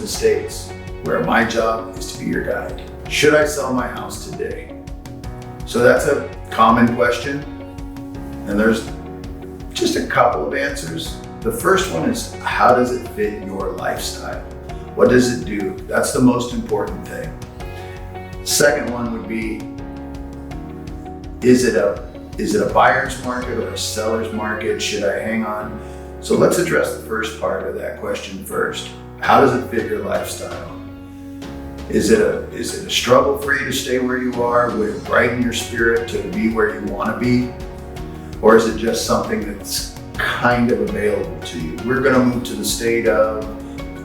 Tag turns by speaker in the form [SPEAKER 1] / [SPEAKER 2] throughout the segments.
[SPEAKER 1] the States, where my job is to be your guide. Should I sell my house today? So that's a common question, and there's just a couple of answers. The first one is, how does it fit your lifestyle? What does it do? That's the most important thing. Second one would be, is it a buyer's market or a seller's market? Should I hang on? So let's address the first part of that question first. How does it fit your lifestyle? Is it a struggle for you to stay where you are? Would it brighten your spirit to be where you want to be? Or is it just something that's kind of available to you? We're going to move to the state of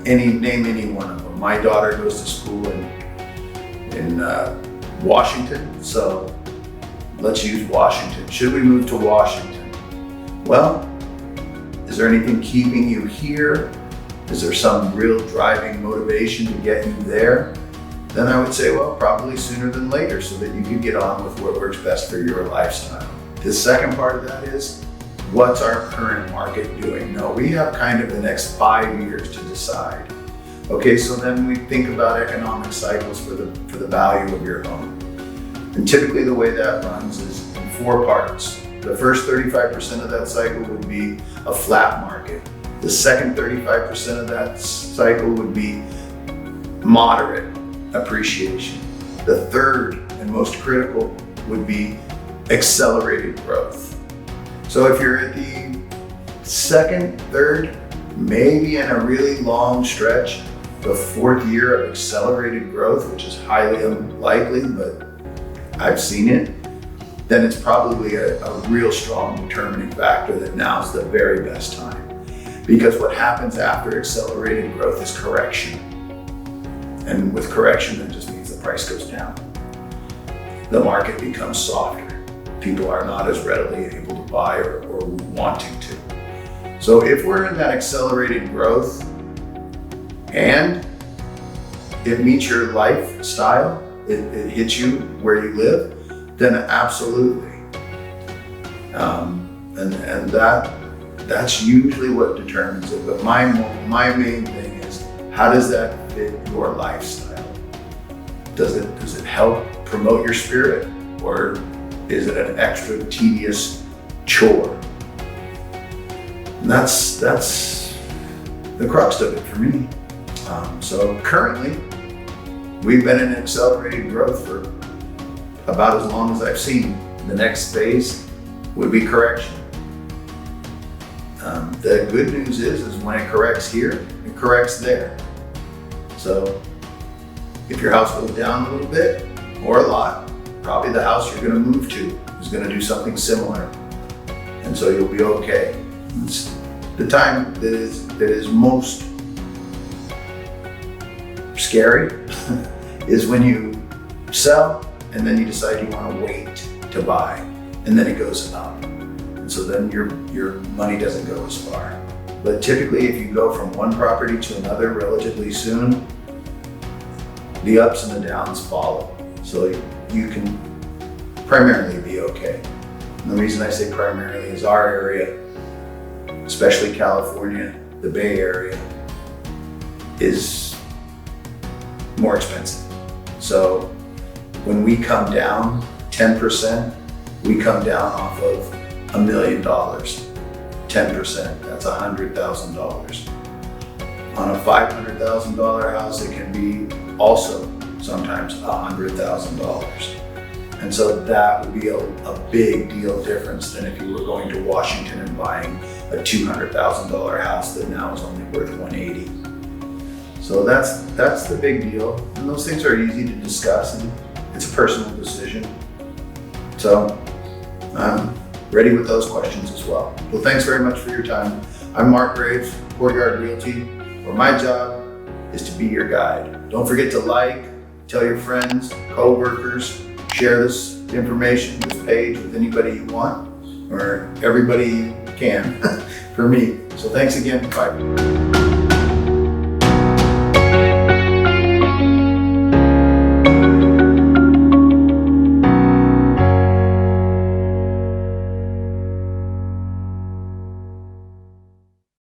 [SPEAKER 1] name any one of them. My daughter goes to school in Washington, so let's use Washington. Should we move to Washington? Well, is there anything keeping you here? Is there some real driving motivation to get you there? Then I would say, well, probably sooner than later, so that you can get on with what works best for your lifestyle. The second part of that is, what's our current market doing? No, we have kind of the next 5 years to decide. Okay, so then we think about economic cycles for the value of your home. And typically the way that runs is in 4 parts. The first 35% of that cycle would be a flat market. The second 35% of that cycle would be moderate appreciation. The third and most critical would be accelerated growth. So if you're at the second, third, maybe in a really long stretch, the 4th year of accelerated growth, which is highly unlikely, but I've seen it, then it's probably a real strong determining factor that now's the very best time. Because what happens after accelerated growth is correction. And with correction, it just means the price goes down. The market becomes softer. People are not as readily able to buy or wanting to. So if we're in that accelerated growth and it meets your lifestyle, it hits you where you live, then absolutely. And that's usually what determines it. But my main thing is, how does that fit your lifestyle? Does it help promote your spirit, or is it an extra tedious chore? And that's the crux of it for me. So currently, we've been in accelerated growth for about as long as I've seen. The next phase would be correction. The good news is when it corrects here, it corrects there. So if your house goes down a little bit or a lot, probably the house you're going to move to is going to do something similar. And so you'll be okay. It's the time that is most scary is when you sell and then you decide you want to wait to buy, and then it goes up. And so then your money doesn't go as far. But typically if you go from one property to another relatively soon, the ups and the downs follow. So you can primarily be okay. And the reason I say primarily is our area, especially California, the Bay Area, is more expensive. So when we come down 10%, we come down off of $1 million. 10%, that's $100,000. On a $500,000 house, it can be also sometimes $100,000. And so that would be a big deal difference than if you were going to Washington and buying a $200,000 house that now is only worth $180,000. So that's the big deal. And those things are easy to discuss, and it's a personal decision. So I'm ready with those questions as well. Well, thanks very much for your time. I'm Marc Graves, Courtyard Realty, where my job is to be your guide. Don't forget to like, tell your friends, co-workers, share this information, this page with anybody you want, or everybody you can for me. So thanks again. Bye.